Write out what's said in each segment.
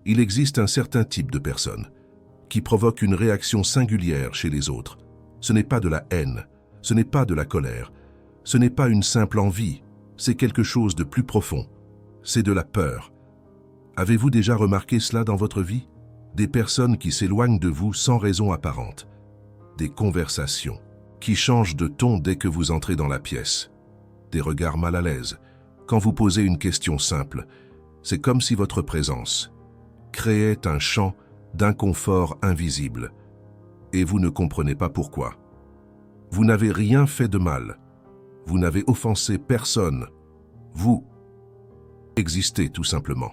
Il existe un certain type de personne qui provoque une réaction singulière chez les autres. Ce n'est pas de la haine, ce n'est pas de la colère, ce n'est pas une simple envie, c'est quelque chose de plus profond. C'est de la peur. Avez-vous déjà remarqué cela dans votre vie? Des personnes qui s'éloignent de vous sans raison apparente. Des conversations qui changent de ton dès que vous entrez dans la pièce. Des regards mal à l'aise. Quand vous posez une question simple, c'est comme si votre présence créait un champ d'inconfort invisible. Et vous ne comprenez pas pourquoi. Vous n'avez rien fait de mal. Vous n'avez offensé personne. Vous existez tout simplement.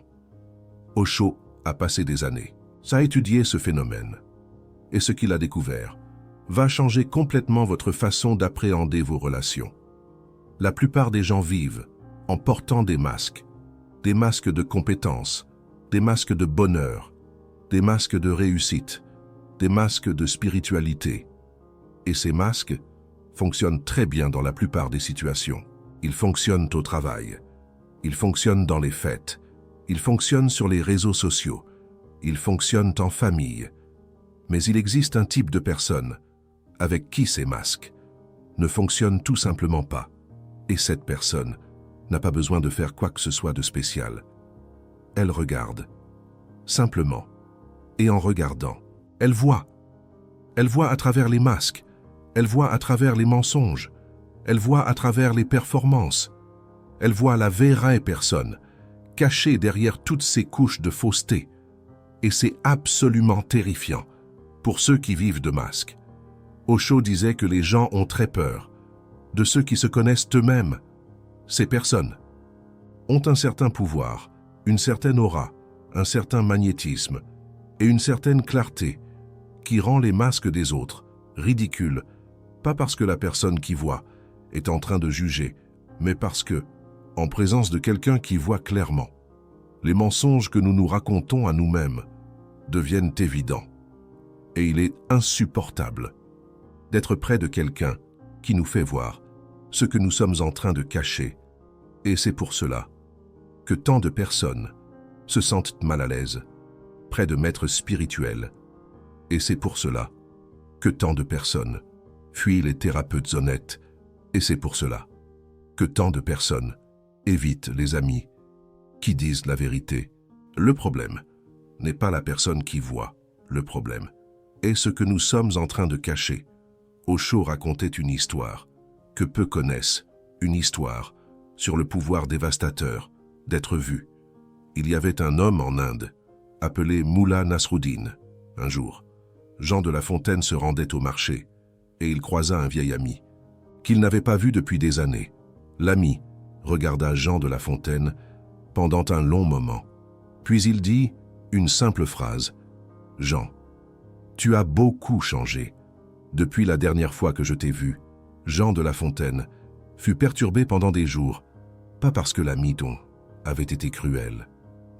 Osho a passé des années à étudier ce phénomène. Et ce qu'il a découvert va changer complètement votre façon d'appréhender vos relations. La plupart des gens vivent en portant des masques de compétence, des masques de bonheur, des masques de réussite, des masques de spiritualité. Et ces masques fonctionnent très bien dans la plupart des situations. Ils fonctionnent au travail, ils fonctionnent dans les fêtes, ils fonctionnent sur les réseaux sociaux, ils fonctionnent en famille. Mais il existe un type de personne avec qui ces masques ne fonctionnent tout simplement pas. Et cette personne n'a pas besoin de faire quoi que ce soit de spécial. Elle regarde, simplement. Et en regardant, elle voit. Elle voit à travers les masques, elle voit à travers les mensonges, elle voit à travers les performances. Elle voit la vraie personne, cachée derrière toutes ces couches de fausseté. Et c'est absolument terrifiant pour ceux qui vivent de masques. Osho disait que les gens ont très peur de ceux qui se connaissent eux-mêmes. Ces personnes ont un certain pouvoir, une certaine aura, un certain magnétisme et une certaine clarté qui rend les masques des autres ridicules, pas parce que la personne qui voit est en train de juger, mais parce que, en présence de quelqu'un qui voit clairement, les mensonges que nous nous racontons à nous-mêmes deviennent évidents. Et il est insupportable d'être près de quelqu'un qui nous fait voir ce que nous sommes en train de cacher. Et c'est pour cela que tant de personnes se sentent mal à l'aise près de maîtres spirituels. Et c'est pour cela que tant de personnes fuient les thérapeutes honnêtes. Et c'est pour cela que tant de personnes évitent les amis qui disent la vérité. Le problème n'est pas la personne qui voit. Le problème est ce que nous sommes en train de cacher. Osho racontait une histoire que peu connaissent, une histoire sur le pouvoir dévastateur d'être vu. Il y avait un homme en Inde, appelé Mullah Nasruddin. Un jour, Jean de La Fontaine se rendait au marché et il croisa un vieil ami qu'il n'avait pas vu depuis des années. L'ami regarda Jean de La Fontaine pendant un long moment. Puis il dit une simple phrase. « Jean, tu as beaucoup changé. Depuis la dernière fois que je t'ai vu, Jean de La Fontaine fut perturbé pendant des jours, pas parce que l'ami avait été cruel,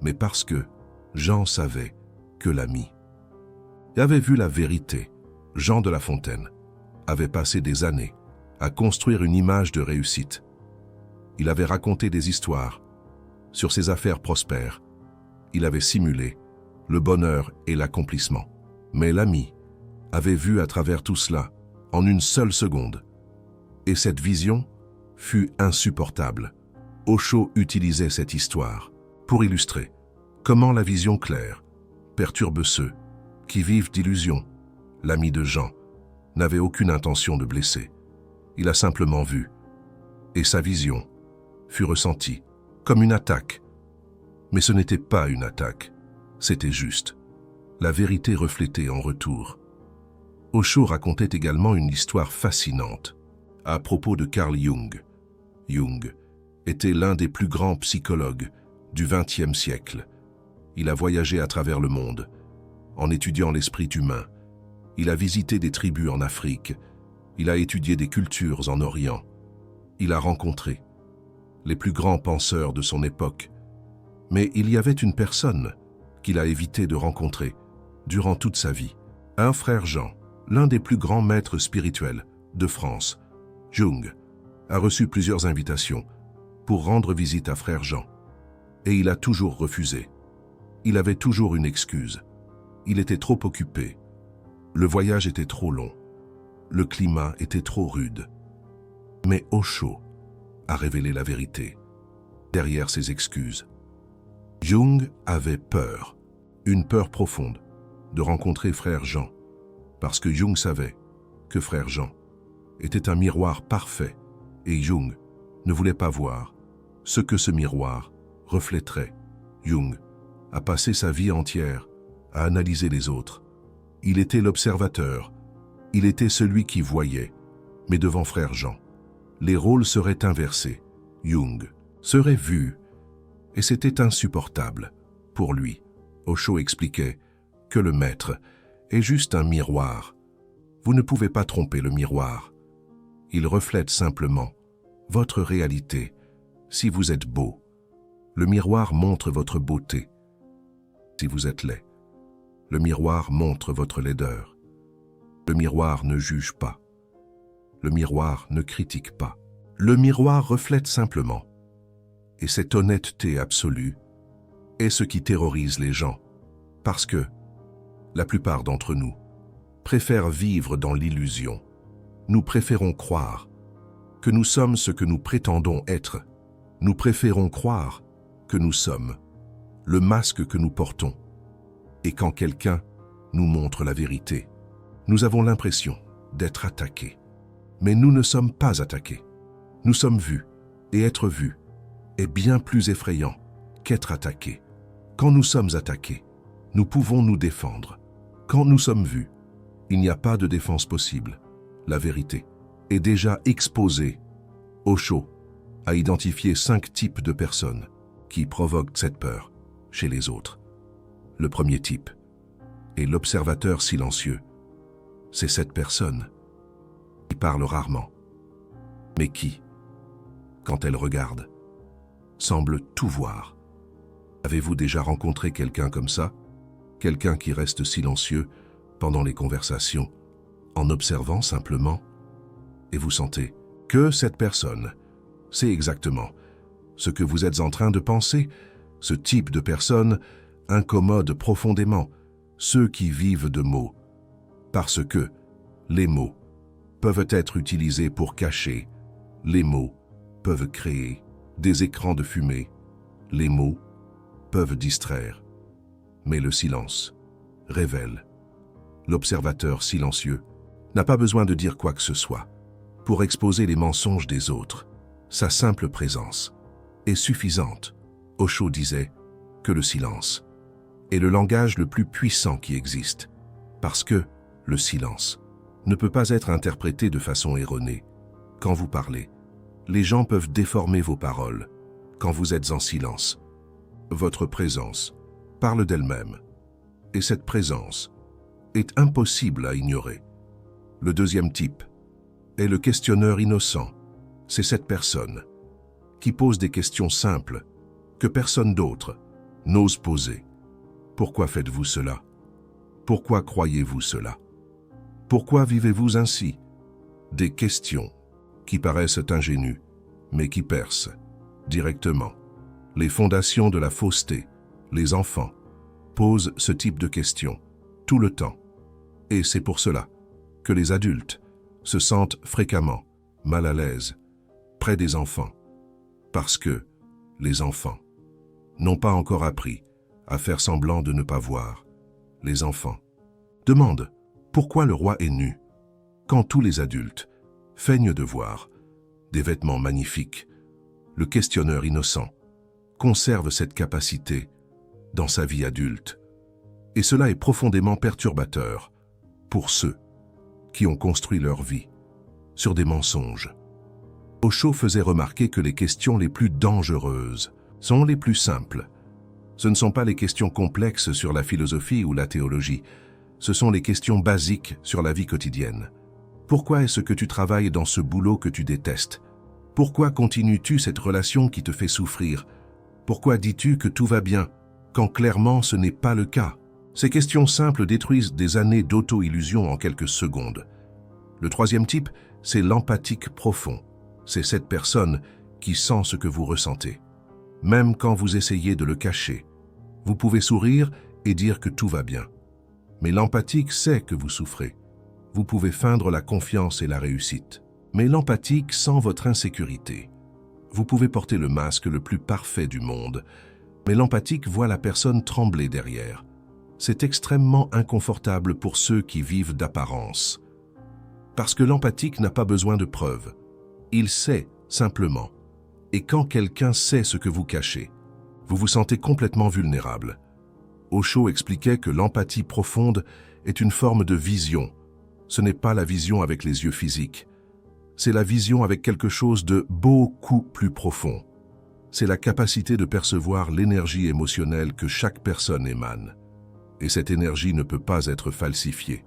mais parce que Jean savait que l'ami avait vu la vérité. Jean de La Fontaine avait passé des années à construire une image de réussite. Il avait raconté des histoires sur ses affaires prospères. Il avait simulé le bonheur et l'accomplissement. Mais l'ami avait vu à travers tout cela en une seule seconde. Et cette vision fut insupportable. Osho utilisait cette histoire pour illustrer comment la vision claire perturbe ceux qui vivent d'illusions. L'ami de Jean n'avait aucune intention de blesser. Il a simplement vu, et sa vision fut ressentie comme une attaque. Mais ce n'était pas une attaque, c'était juste la vérité reflétée en retour. Osho racontait également une histoire fascinante à propos de Carl Jung. Jung était l'un des plus grands psychologues du XXe siècle. Il a voyagé à travers le monde en étudiant l'esprit humain. Il a visité des tribus en Afrique. Il a étudié des cultures en Orient. Il a rencontré les plus grands penseurs de son époque. Mais il y avait une personne qu'il a évité de rencontrer durant toute sa vie. Un frère Jean, l'un des plus grands maîtres spirituels de France. Jung a reçu plusieurs invitations pour rendre visite à frère Jean. Et il a toujours refusé. Il avait toujours une excuse. Il était trop occupé. Le voyage était trop long. Le climat était trop rude. Mais Osho a révélé la vérité derrière ses excuses. Jung avait peur, une peur profonde, de rencontrer frère Jean, parce que Jung savait que frère Jean était un miroir parfait et Jung ne voulait pas voir ce que ce miroir reflèterait. Jung a passé sa vie entière à analyser les autres. Il était l'observateur, il était celui qui voyait, mais devant frère Jean, les rôles seraient inversés. Jung serait vu, et c'était insupportable. Pour lui, Osho expliquait que le maître est juste un miroir. Vous ne pouvez pas tromper le miroir. Il reflète simplement votre réalité. Si vous êtes beau, le miroir montre votre beauté. Si vous êtes laid, le miroir montre votre laideur. Le miroir ne juge pas. Le miroir ne critique pas. Le miroir reflète simplement. Et cette honnêteté absolue est ce qui terrorise les gens. Parce que la plupart d'entre nous préfèrent vivre dans l'illusion. Nous préférons croire que nous sommes ce que nous prétendons être. Nous préférons croire que nous sommes le masque que nous portons. Et quand quelqu'un nous montre la vérité, nous avons l'impression d'être attaqués. Mais nous ne sommes pas attaqués. Nous sommes vus, et être vus est bien plus effrayant qu'être attaqué. Quand nous sommes attaqués, nous pouvons nous défendre. Quand nous sommes vus, il n'y a pas de défense possible. La vérité est déjà exposée. Osho a identifié 5 types de personnes qui provoquent cette peur chez les autres. Le premier type est l'observateur silencieux. C'est cette personne qui parle rarement, mais qui, quand elle regarde, semble tout voir. Avez-vous déjà rencontré quelqu'un comme ça? Quelqu'un qui reste silencieux pendant les conversations, en observant simplement? Et vous sentez que cette personne, c'est exactement ce que vous êtes en train de penser. Ce type de personne incommode profondément ceux qui vivent de mots, parce que les mots peuvent être utilisés pour cacher, les mots peuvent créer des écrans de fumée, les mots peuvent distraire, mais le silence révèle. L'observateur silencieux n'a pas besoin de dire quoi que ce soit pour exposer les mensonges des autres. Sa simple présence est suffisante. Osho disait que le silence est le langage le plus puissant qui existe, parce que le silence ne peut pas être interprété de façon erronée. Quand vous parlez, les gens peuvent déformer vos paroles. Quand vous êtes en silence, votre présence parle d'elle-même, et cette présence est impossible à ignorer. Le deuxième type est le questionneur innocent. C'est cette personne qui pose des questions simples que personne d'autre n'ose poser. Pourquoi faites-vous cela? Pourquoi croyez-vous cela? Pourquoi vivez-vous ainsi? Des questions qui paraissent ingénues, mais qui percent directement les fondations de la fausseté. Les enfants posent ce type de questions tout le temps. Et c'est pour cela que les adultes se sentent fréquemment mal à l'aise près des enfants, parce que les enfants n'ont pas encore appris à faire semblant de ne pas voir. Les enfants demandent pourquoi le roi est nu, quand tous les adultes feignent de voir des vêtements magnifiques. Le questionneur innocent conserve cette capacité dans sa vie adulte, et cela est profondément perturbateur pour ceux qui ont construit leur vie sur des mensonges. Osho faisait remarquer que les questions les plus dangereuses sont les plus simples. Ce ne sont pas les questions complexes sur la philosophie ou la théologie, ce sont les questions basiques sur la vie quotidienne. Pourquoi est-ce que tu travailles dans ce boulot que tu détestes? Pourquoi continues-tu cette relation qui te fait souffrir? Pourquoi dis-tu que tout va bien, quand clairement ce n'est pas le cas? Ces questions simples détruisent des années d'auto-illusion en quelques secondes. Le troisième type, c'est l'empathique profond. C'est cette personne qui sent ce que vous ressentez. Même quand vous essayez de le cacher, Vous pouvez sourire et dire que tout va bien. Mais l'empathique sait que vous souffrez. Vous pouvez feindre la confiance et la réussite. Mais l'empathique sent votre insécurité. Vous pouvez porter le masque le plus parfait du monde, mais l'empathique voit la personne trembler derrière. C'est extrêmement inconfortable pour ceux qui vivent d'apparence. Parce que l'empathique n'a pas besoin de preuves. Il sait, simplement. Et quand quelqu'un sait ce que vous cachez, vous vous sentez complètement vulnérable. Osho expliquait que l'empathie profonde est une forme de vision. Ce n'est pas la vision avec les yeux physiques. C'est la vision avec quelque chose de beaucoup plus profond. C'est la capacité de percevoir l'énergie émotionnelle que chaque personne émane. Et cette énergie ne peut pas être falsifiée.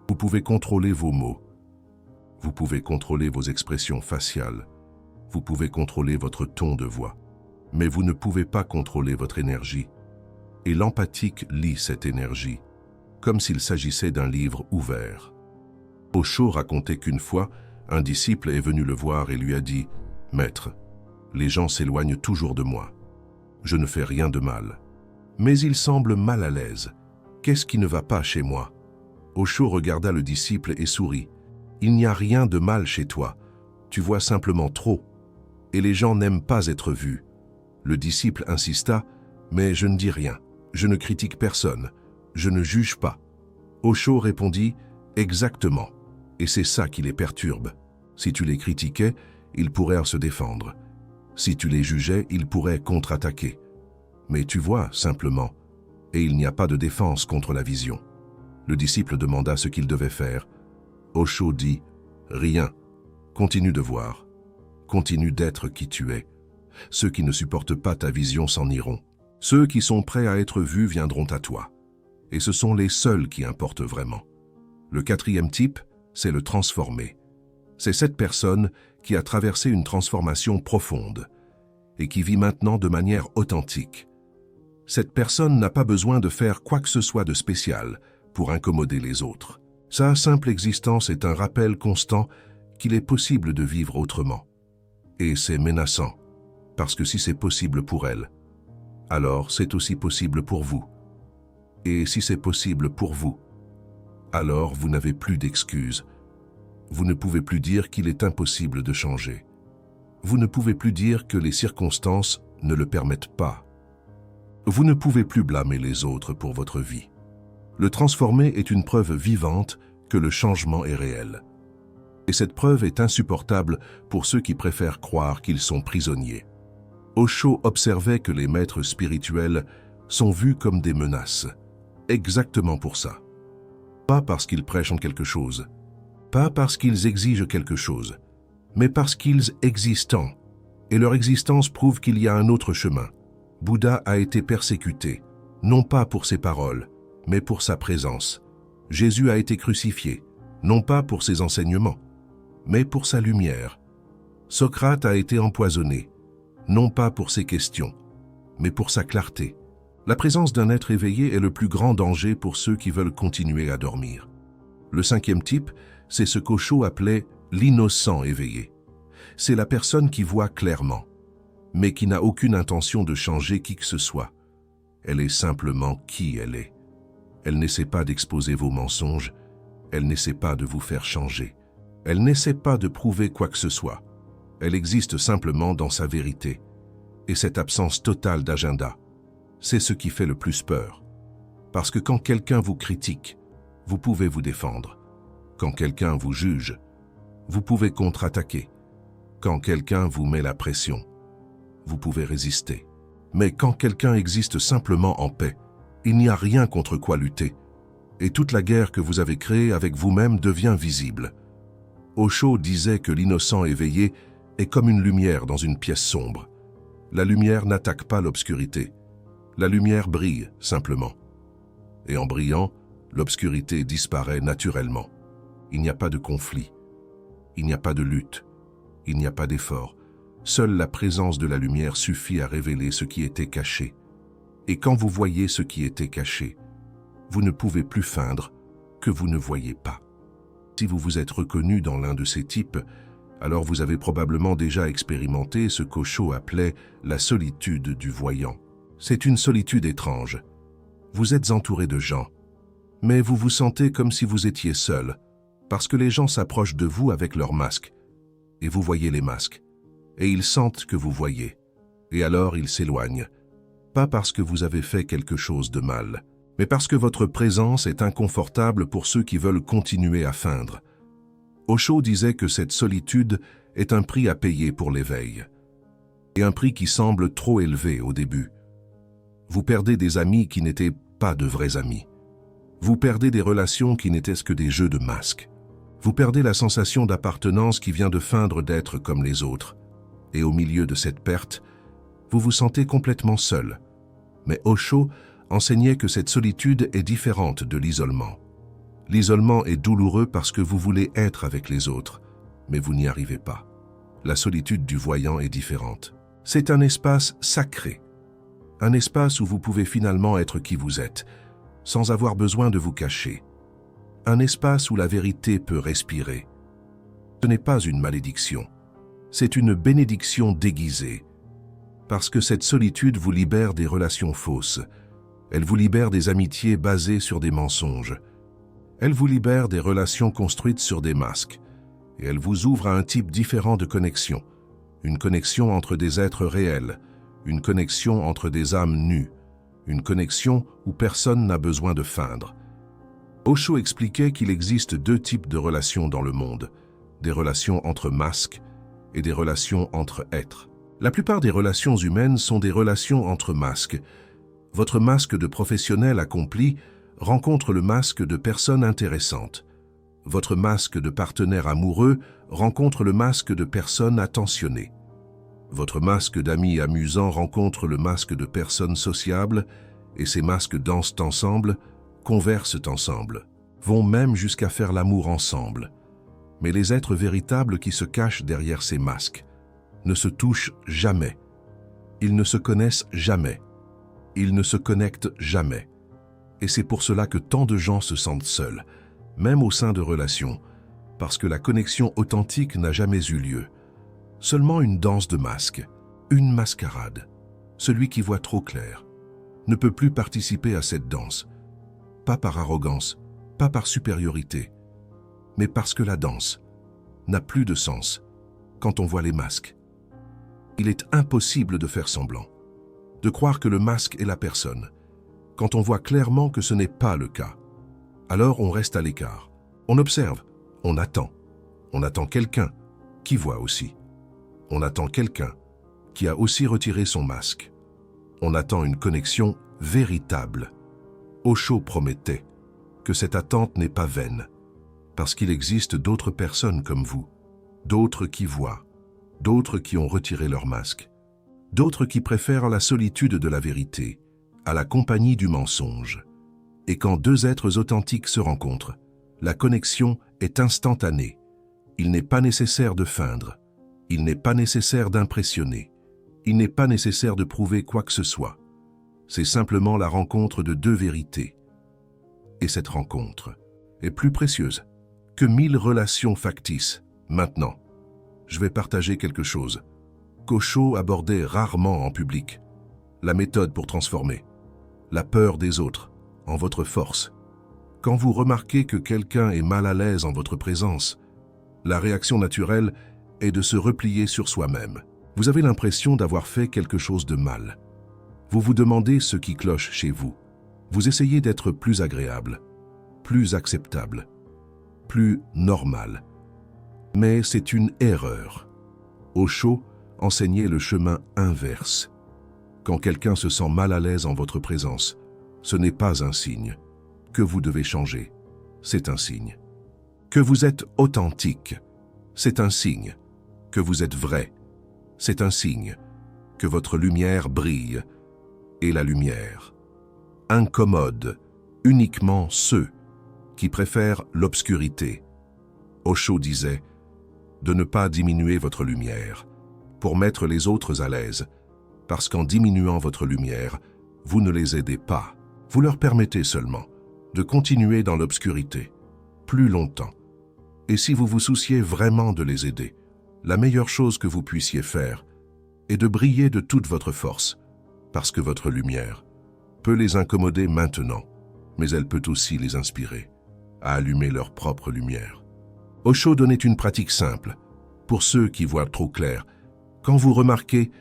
Vous pouvez contrôler vos mots. Vous pouvez contrôler vos expressions faciales. Vous pouvez contrôler votre ton de voix. Mais vous ne pouvez pas contrôler votre énergie. Et l'empathique lit cette énergie, comme s'il s'agissait d'un livre ouvert. Osho racontait qu'une fois, un disciple est venu le voir et lui a dit « Maître, les gens s'éloignent toujours de moi. Je ne fais rien de mal. Mais ils semblent mal à l'aise. Qu'est-ce qui ne va pas chez moi ?» Osho regarda le disciple et sourit. « Il n'y a rien de mal chez toi. Tu vois simplement trop. Et les gens n'aiment pas être vus. » Le disciple insista « Mais je ne dis rien. Je ne critique personne. Je ne juge pas. » Osho répondit « Exactement. Et c'est ça qui les perturbe. Si tu les critiquais, ils pourraient se défendre. Si tu les jugeais, ils pourraient contre-attaquer. Mais tu vois, simplement, et il n'y a pas de défense contre la vision. » Le disciple demanda ce qu'il devait faire. Osho dit « Rien. Continue de voir. Continue d'être qui tu es. Ceux qui ne supportent pas ta vision s'en iront. Ceux qui sont prêts à être vus viendront à toi. Et ce sont les seuls qui importent vraiment. Le quatrième type, c'est le transformé. C'est cette personne qui a traversé une transformation profonde et qui vit maintenant de manière authentique. Cette personne n'a pas besoin de faire quoi que ce soit de spécial pour incommoder les autres. Sa simple existence est un rappel constant qu'il est possible de vivre autrement. Et c'est menaçant, parce que si c'est possible pour elle, alors c'est aussi possible pour vous. Et si c'est possible pour vous, alors vous n'avez plus d'excuses. Vous ne pouvez plus dire qu'il est impossible de changer. Vous ne pouvez plus dire que les circonstances ne le permettent pas. Vous ne pouvez plus blâmer les autres pour votre vie. Le transformé est une preuve vivante que le changement est réel. Et cette preuve est insupportable pour ceux qui préfèrent croire qu'ils sont prisonniers. Osho observait que les maîtres spirituels sont vus comme des menaces. Exactement pour ça. Pas parce qu'ils prêchent en quelque chose, pas parce qu'ils exigent quelque chose, mais parce qu'ils existent. Et leur existence prouve qu'il y a un autre chemin. Bouddha a été persécuté, non pas pour ses paroles, mais pour sa présence. Jésus a été crucifié, non pas pour ses enseignements, mais pour sa lumière. Socrate a été empoisonné, non pas pour ses questions, mais pour sa clarté. La présence d'un être éveillé est le plus grand danger pour ceux qui veulent continuer à dormir. Le cinquième type, c'est ce qu'Osho appelait l'innocent éveillé. C'est la personne qui voit clairement, mais qui n'a aucune intention de changer qui que ce soit. Elle est simplement qui elle est. Elle n'essaie pas d'exposer vos mensonges, elle n'essaie pas de vous faire changer. Elle n'essaie pas de prouver quoi que ce soit. Elle existe simplement dans sa vérité. Et cette absence totale d'agenda, c'est ce qui fait le plus peur. Parce que quand quelqu'un vous critique, vous pouvez vous défendre. Quand quelqu'un vous juge, vous pouvez contre-attaquer. Quand quelqu'un vous met la pression, vous pouvez résister. Mais quand quelqu'un existe simplement en paix, il n'y a rien contre quoi lutter. Et toute la guerre que vous avez créée avec vous-même devient visible. Osho disait que l'innocent éveillé est comme une lumière dans une pièce sombre. La lumière n'attaque pas l'obscurité. La lumière brille, simplement. Et en brillant, l'obscurité disparaît naturellement. Il n'y a pas de conflit. Il n'y a pas de lutte. Il n'y a pas d'effort. Seule la présence de la lumière suffit à révéler ce qui était caché. Et quand vous voyez ce qui était caché, vous ne pouvez plus feindre que vous ne voyez pas. Si vous vous êtes reconnu dans l'un de ces types, alors vous avez probablement déjà expérimenté ce qu'Osho appelait la solitude du voyant. C'est une solitude étrange. Vous êtes entouré de gens, mais vous vous sentez comme si vous étiez seul, parce que les gens s'approchent de vous avec leurs masques, et vous voyez les masques, et ils sentent que vous voyez, et alors ils s'éloignent, pas parce que vous avez fait quelque chose de mal, mais parce que votre présence est inconfortable pour ceux qui veulent continuer à feindre. Osho disait que cette solitude est un prix à payer pour l'éveil, et un prix qui semble trop élevé au début. Vous perdez des amis qui n'étaient pas de vrais amis. Vous perdez des relations qui n'étaient que des jeux de masques. Vous perdez la sensation d'appartenance qui vient de feindre d'être comme les autres. Et au milieu de cette perte, vous vous sentez complètement seul. Mais Osho enseignait que cette solitude est différente de l'isolement. L'isolement est douloureux parce que vous voulez être avec les autres, mais vous n'y arrivez pas. La solitude du voyant est différente. C'est un espace sacré. Un espace où vous pouvez finalement être qui vous êtes, sans avoir besoin de vous cacher. Un espace où la vérité peut respirer. Ce n'est pas une malédiction, c'est une bénédiction déguisée. Parce que cette solitude vous libère des relations fausses. Elle vous libère des amitiés basées sur des mensonges. Elle vous libère des relations construites sur des masques. Et elle vous ouvre à un type différent de connexion. Une connexion entre des êtres réels. Une connexion entre des âmes nues. Une connexion où personne n'a besoin de feindre. Osho expliquait qu'il existe deux types de relations dans le monde. Des relations entre masques et des relations entre êtres. La plupart des relations humaines sont des relations entre masques. Votre masque de professionnel accompli rencontre le masque de personne intéressante. Votre masque de partenaire amoureux rencontre le masque de personne attentionnée. Votre masque d'ami amusant rencontre le masque de personne sociable et ces masques dansent ensemble, conversent ensemble, vont même jusqu'à faire l'amour ensemble. Mais les êtres véritables qui se cachent derrière ces masques ne se touchent jamais. Ils ne se connaissent jamais. Ils ne se connectent jamais. Et c'est pour cela que tant de gens se sentent seuls, même au sein de relations, parce que la connexion authentique n'a jamais eu lieu. Seulement une danse de masques, une mascarade. Celui qui voit trop clair ne peut plus participer à cette danse, pas par arrogance, pas par supériorité, mais parce que la danse n'a plus de sens quand on voit les masques. Il est impossible de faire semblant, de croire que le masque est la personne, quand on voit clairement que ce n'est pas le cas. Alors on reste à l'écart, on observe, on attend quelqu'un qui voit aussi. On attend quelqu'un qui a aussi retiré son masque. On attend une connexion véritable. Osho promettait que cette attente n'est pas vaine, parce qu'il existe d'autres personnes comme vous, d'autres qui voient, d'autres qui ont retiré leur masque, d'autres qui préfèrent la solitude de la vérité à la compagnie du mensonge. Et quand deux êtres authentiques se rencontrent, la connexion est instantanée. Il n'est pas nécessaire de feindre. Il n'est pas nécessaire d'impressionner. Il n'est pas nécessaire de prouver quoi que ce soit. C'est simplement la rencontre de deux vérités. Et cette rencontre est plus précieuse que 1000 relations factices. Maintenant, je vais partager quelque chose qu'Osho abordait rarement en public. La méthode pour transformer la peur des autres en votre force. Quand vous remarquez que quelqu'un est mal à l'aise en votre présence, la réaction naturelle est de se replier sur soi-même. Vous avez l'impression d'avoir fait quelque chose de mal. Vous vous demandez ce qui cloche chez vous. Vous essayez d'être plus agréable, plus acceptable, plus normal. Mais c'est une erreur. Osho enseignait le chemin inverse. Quand quelqu'un se sent mal à l'aise en votre présence, ce n'est pas un signe que vous devez changer, c'est un signe. Que vous êtes authentique, c'est un signe. Que vous êtes vrai, c'est un signe. Que votre lumière brille, et la lumière incommode uniquement ceux qui préfèrent l'obscurité. Osho disait de ne pas diminuer votre lumière pour mettre les autres à l'aise, parce qu'en diminuant votre lumière, vous ne les aidez pas. Vous leur permettez seulement de continuer dans l'obscurité plus longtemps. Et si vous vous souciez vraiment de les aider, la meilleure chose que vous puissiez faire est de briller de toute votre force, parce que votre lumière peut les incommoder maintenant, mais elle peut aussi les inspirer à allumer leur propre lumière. Osho donnait une pratique simple, pour ceux qui voient trop clair. Quand vous remarquez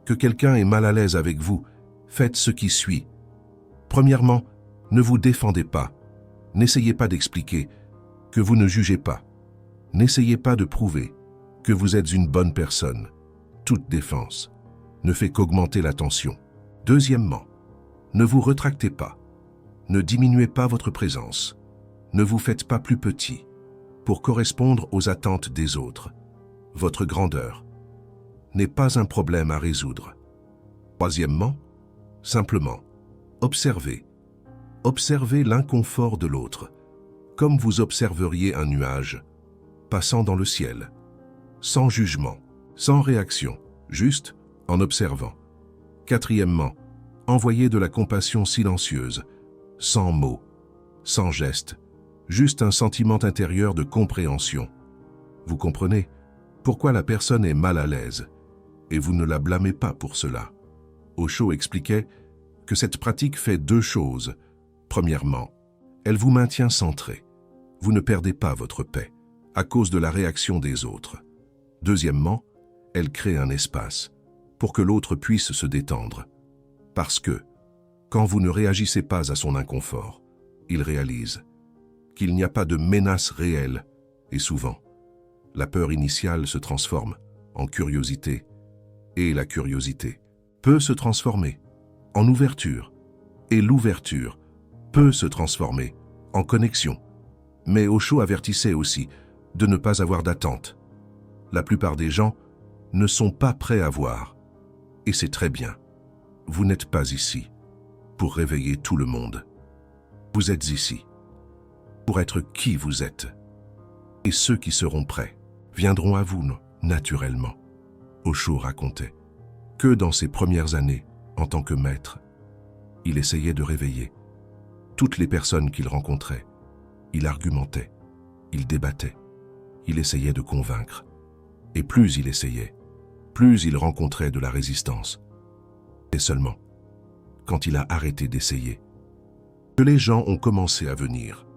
que quelqu'un est mal à l'aise avec vous, faites ce qui suit. Premièrement, ne vous défendez pas. N'essayez pas d'expliquer que vous ne jugez pas. N'essayez pas de prouver que vous êtes une bonne personne. Toute défense ne fait qu'augmenter la tension. Deuxièmement, ne vous retractez pas. Ne diminuez pas votre présence. Ne vous faites pas plus petit pour correspondre aux attentes des autres. Votre grandeur n'est pas un problème à résoudre. Troisièmement, simplement, observez. Observez l'inconfort de l'autre, comme vous observeriez un nuage passant dans le ciel, sans jugement, sans réaction, juste en observant. Quatrièmement, envoyez de la compassion silencieuse, sans mots, sans gestes, juste un sentiment intérieur de compréhension. Vous comprenez pourquoi la personne est mal à l'aise, et vous ne la blâmez pas pour cela. Osho expliquait que cette pratique fait deux choses. Premièrement, elle vous maintient centré. Vous ne perdez pas votre paix à cause de la réaction des autres. Deuxièmement, elle crée un espace pour que l'autre puisse se détendre. Parce que, quand vous ne réagissez pas à son inconfort, il réalise qu'il n'y a pas de menace réelle et souvent, la peur initiale se transforme en curiosité et la curiosité peut se transformer en ouverture et l'ouverture peut se transformer en connexion. Mais Osho avertissait aussi de ne pas avoir d'attente. La plupart des gens ne sont pas prêts à voir. Et c'est très bien. Vous n'êtes pas ici pour réveiller tout le monde. Vous êtes ici pour être qui vous êtes. Et ceux qui seront prêts viendront à vous naturellement. Osho racontait que dans ses premières années, en tant que maître, il essayait de réveiller toutes les personnes qu'il rencontrait. Il argumentait, il débattait, il essayait de convaincre. Et plus il essayait, plus il rencontrait de la résistance. Et seulement, quand il a arrêté d'essayer, que les gens ont commencé à venir.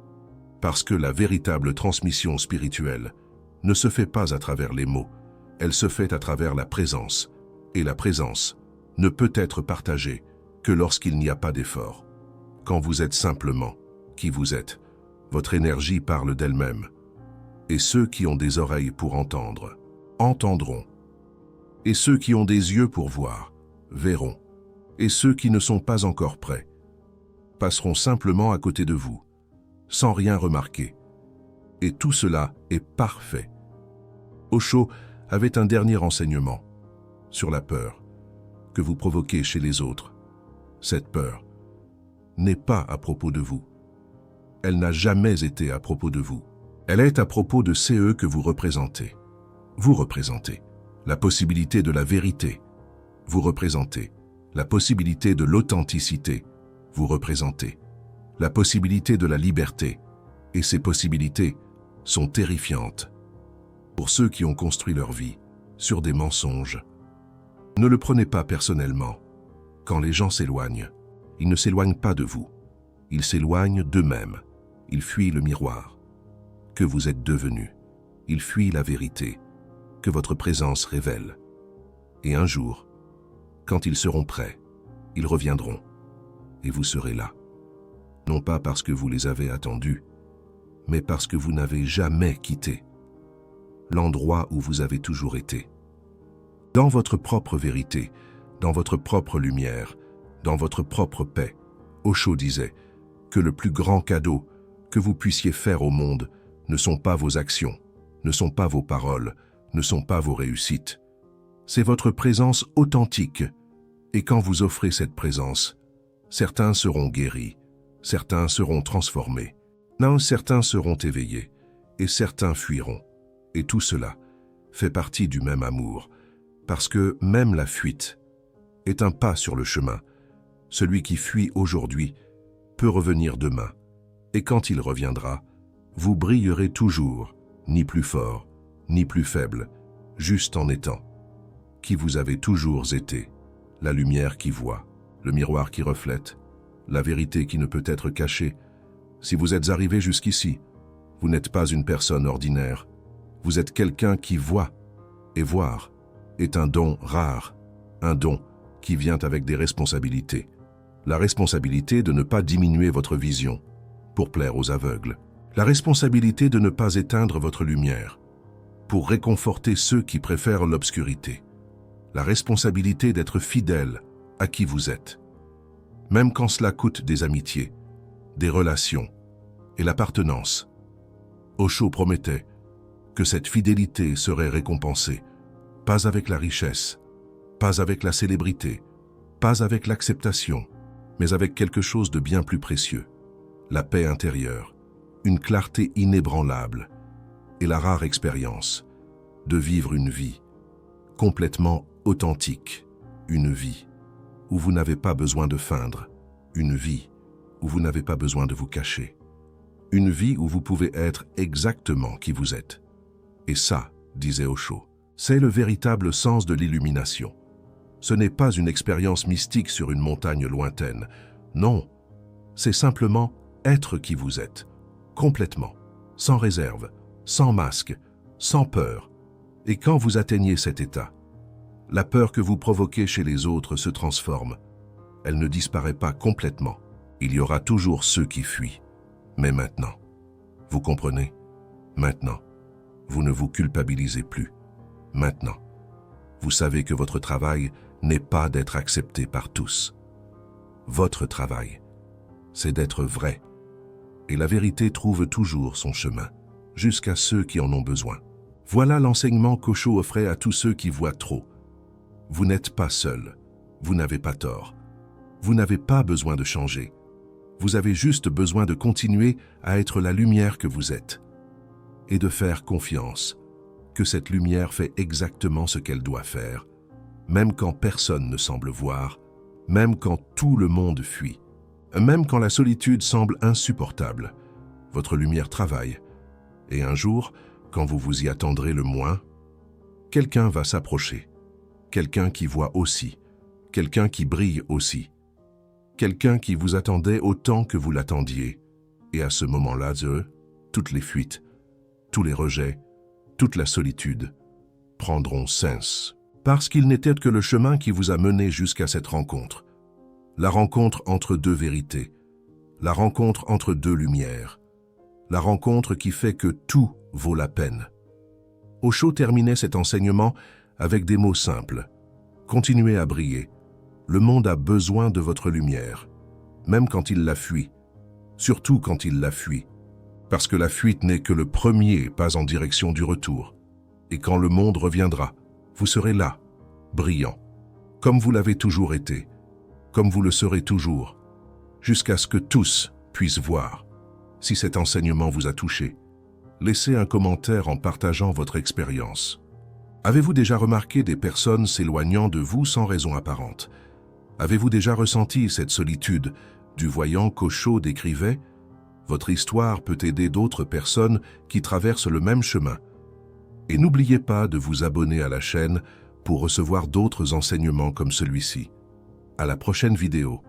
Parce que la véritable transmission spirituelle ne se fait pas à travers les mots, elle se fait à travers la présence. Et la présence ne peut être partagée que lorsqu'il n'y a pas d'effort. Quand vous êtes simplement qui vous êtes, votre énergie parle d'elle-même. Et ceux qui ont des oreilles pour entendre, entendront. Et ceux qui ont des yeux pour voir, verront. Et ceux qui ne sont pas encore prêts, passeront simplement à côté de vous, sans rien remarquer. Et tout cela est parfait. Osho avait un dernier enseignement sur la peur que vous provoquez chez les autres. Cette peur n'est pas à propos de vous. Elle n'a jamais été à propos de vous. Elle est à propos de ceux que vous représentez. Vous représentez la possibilité de la vérité. Vous représentez la possibilité de l'authenticité. Vous représentez la possibilité de la liberté. Et ces possibilités sont terrifiantes. Pour ceux qui ont construit leur vie sur des mensonges, ne le prenez pas personnellement. Quand les gens s'éloignent, ils ne s'éloignent pas de vous. Ils s'éloignent d'eux-mêmes. Ils fuient le miroir que vous êtes devenu. Ils fuient la vérité que votre présence révèle. Et un jour, quand ils seront prêts, ils reviendront et vous serez là. Non pas parce que vous les avez attendus, mais parce que vous n'avez jamais quitté l'endroit où vous avez toujours été. Dans votre propre vérité, dans votre propre lumière, dans votre propre paix, Osho disait que le plus grand cadeau que vous puissiez faire au monde ne sont pas vos actions, ne sont pas vos paroles, ne sont pas vos réussites. C'est votre présence authentique. Et quand vous offrez cette présence, certains seront guéris, certains seront transformés, non, certains seront éveillés, et certains fuiront. Et tout cela fait partie du même amour, parce que même la fuite est un pas sur le chemin. Celui qui fuit aujourd'hui peut revenir demain, et quand il reviendra, vous brillerez toujours, ni plus fort, ni plus faible, juste en étant qui vous avez toujours été, la lumière qui voit, le miroir qui reflète, la vérité qui ne peut être cachée. Si vous êtes arrivé jusqu'ici, vous n'êtes pas une personne ordinaire. Vous êtes quelqu'un qui voit, et voir est un don rare, un don qui vient avec des responsabilités. La responsabilité de ne pas diminuer votre vision pour plaire aux aveugles. La responsabilité de ne pas éteindre votre lumière pour réconforter ceux qui préfèrent l'obscurité. La responsabilité d'être fidèle à qui vous êtes, même quand cela coûte des amitiés, des relations et l'appartenance. Osho promettait que cette fidélité serait récompensée, pas avec la richesse, pas avec la célébrité, pas avec l'acceptation, mais avec quelque chose de bien plus précieux, la paix intérieure, une clarté inébranlable et la rare expérience de vivre une vie complètement authentique, une vie où vous n'avez pas besoin de feindre, une vie où vous n'avez pas besoin de vous cacher, une vie où vous pouvez être exactement qui vous êtes. Et ça, disait Osho, c'est le véritable sens de l'illumination. Ce n'est pas une expérience mystique sur une montagne lointaine. Non, c'est simplement être qui vous êtes, complètement, sans réserve, sans masque, sans peur. Et quand vous atteignez cet état, la peur que vous provoquez chez les autres se transforme. Elle ne disparaît pas complètement. Il y aura toujours ceux qui fuient. Mais maintenant, vous comprenez? Maintenant, vous ne vous culpabilisez plus. Maintenant, vous savez que votre travail n'est pas d'être accepté par tous. Votre travail, c'est d'être vrai. Et la vérité trouve toujours son chemin, jusqu'à ceux qui en ont besoin. Voilà l'enseignement qu'Osho offrait à tous ceux qui voient trop. Vous n'êtes pas seul, vous n'avez pas tort. Vous n'avez pas besoin de changer. Vous avez juste besoin de continuer à être la lumière que vous êtes. Et de faire confiance que cette lumière fait exactement ce qu'elle doit faire, même quand personne ne semble voir, même quand tout le monde fuit, même quand la solitude semble insupportable. Votre lumière travaille. Et un jour, quand vous vous y attendrez le moins, quelqu'un va s'approcher. Quelqu'un qui voit aussi. Quelqu'un qui brille aussi. Quelqu'un qui vous attendait autant que vous l'attendiez. Et à ce moment-là, toutes les fuites, tous les rejets, toute la solitude prendront sens. Parce qu'il n'était que le chemin qui vous a mené jusqu'à cette rencontre. La rencontre entre deux vérités. La rencontre entre deux lumières. La rencontre qui fait que tout vaut la peine. Osho terminait cet enseignement avec des mots simples. Continuez à briller. Le monde a besoin de votre lumière, même quand il la fuit. Surtout quand il la fuit. Parce que la fuite n'est que le premier pas en direction du retour. Et quand le monde reviendra, vous serez là, brillant, comme vous l'avez toujours été, comme vous le serez toujours, jusqu'à ce que tous puissent voir. Si cet enseignement vous a touché, laissez un commentaire en partageant votre expérience. Avez-vous déjà remarqué des personnes s'éloignant de vous sans raison apparente? Avez-vous déjà ressenti cette solitude du voyant qu'Osho décrivait? Votre histoire peut aider d'autres personnes qui traversent le même chemin. Et n'oubliez pas de vous abonner à la chaîne pour recevoir d'autres enseignements comme celui-ci. À la prochaine vidéo.